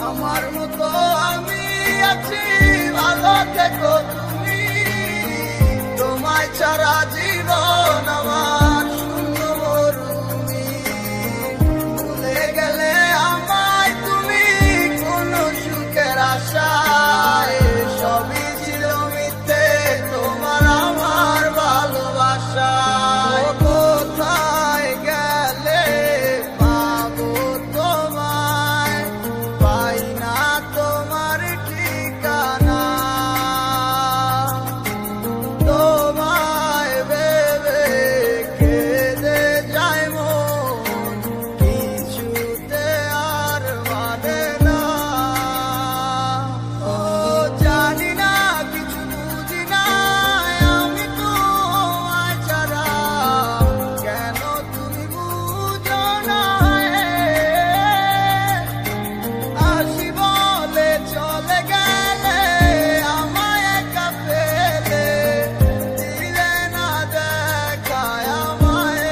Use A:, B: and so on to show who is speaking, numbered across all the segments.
A: আমার মতো আমি আছি, ভালো থেকো তুমি। তোমায় ছাড়া জীবন আমার শূন্য মরুভূমি। ভুলে গেলে আমায় তুমি কোন সুখের আশায়। সবই ছিল মিথ্যে তোমার আমার ভালোবাসায়। কোথায় গেলে পাবো তোমায়, পাই না তোমার ঠিকানা। তোমায় ভেবে কেঁদে যায় মন, কিছুতে আর মানে না। ও জানি না, কিছু বুঝি না আমি তোমায় ছাড়া। কেন তুমি বুঝো না? আসি বলে চলে গেলে, আমায় একা ফেলে দিলে না দেখায় আমায়।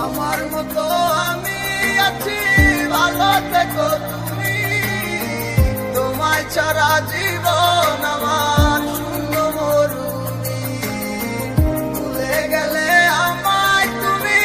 A: আমার মতো আমি আছি, ভালো থেকো তুমি। তোমায় ছাড়া জীবন আমার শূন্য মরুভূমি। ভুলে গেলে আমায় তুমি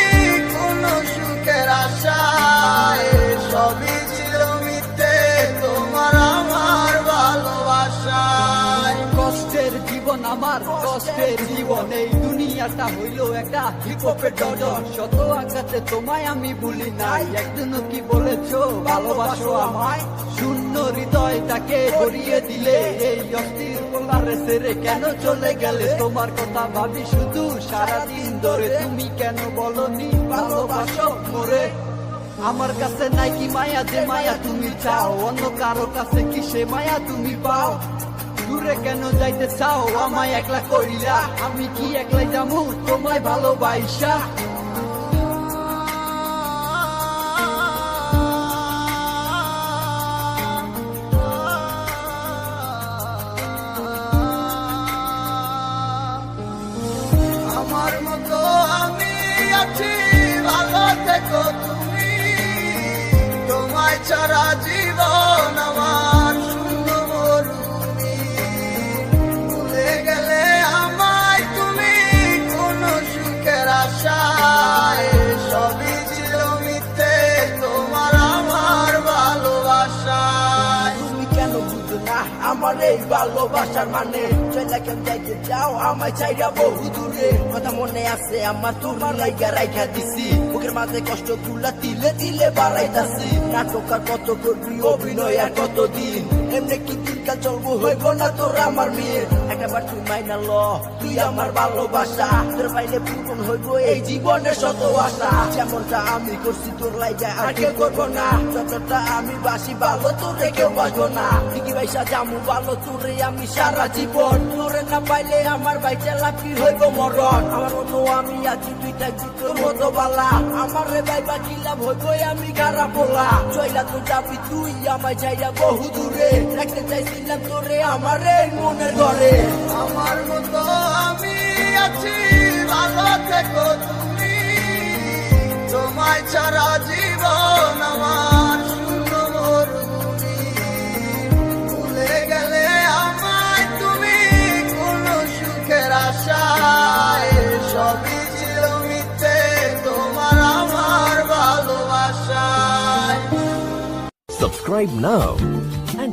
A: কোন সুখের আশায়। সবই ছিল মিথ্যে তোমার আমার ভালোবাসায়।
B: কষ্টের জীবন আমার, কষ্টের জীবন। এই দুনিয়াটা হইল একটা হিপহপের ডজন। শত আঘাতে তোমায় আমি ভুলি নাই। একদিনও কি বলেছো ভালোবাসো আমায়? শূন্য হৃদয়টাকে ভরিয়ে দিলে, এই অস্থির বলারে সেরে কেন চলে গেলে? তোমার কথা ভাবি শুধু সারাদিন ধরে। তুমি কেন বলনি ভালোবাসো মোরে? আমার কাছে নাই কি মায়া, যে মায়া তুমি চাও? অন্য কারো কাছে কি সে মায়া তুমি পাও? দূরে কেন যাইতে চাও আমায় একলা কইরা? আমি কি একলাই যাবো তোমায় ভালোবাসা?
A: আমার মতো আমি আছি, ভালো থেকো তুমি। তোমায় ছাড়া জীবন আমার শূন্য মরুভূমি। ভুলে গেলে আমায় তুমি কোন সুখের আশায়। সবই ছিল মিথ্যে তোমার আমার ভালোবাসায়।
B: তুমি কেন বুঝো না আমার এই ভালোবাসার মানে? চলে কেন যাইতে চাও আমায় চাইরা বহু দূরে? কথা মনে আছে আমার, তোমার লাইগা রাইখা দিছি। বুকের মাঝে কষ্ট গুলা তিলে তিলে বাড়াইতাছি। নাটক আর কত করবি, অভিনয় আর কতদিন? এমনি কি দিনকাল চলবো, হইব না তোর আমার মেয়ে? একবার তুই মাইনা ল, তুই আমার ভালোবাসা। তোর পাইলে পূরণ হইব এই জীবনের শত আশা। যেমনটা আমি করছি তোর লাইগা আর কেউ করবো না। যতটা আমি বাসি ভালো তোরে কেউ বাসবো না। ঠিকই ভাইসা জামু ভালো তোরে আমি সারা জীবন। তোরে না পাইলে আমার বাইচা লাকি হইব মরণ। আমার মতো আমি আছি, তুই থাকবি তোর মতো বালা। আমার রে ভাই বাকি লাভ হইব আমি খারাপ বলা। চইলা তো যাবি তুই আমায় চাইয়া বহু দূরে। রাখতে চাইছিলাম তোরে আমার এই মনের ঘরে।
A: আমার মতো আমি আছি, ভালো থেকো তুমি। তোমায় ছাড়া জীবন আমার শূন্য মরুভূমি। ভুলে গেলে আমায় তুমি কোন সুখের আশায়। সবই ছিল মিথ্যে তোমার আমার ভালোবাসায়।
C: Subscribe now and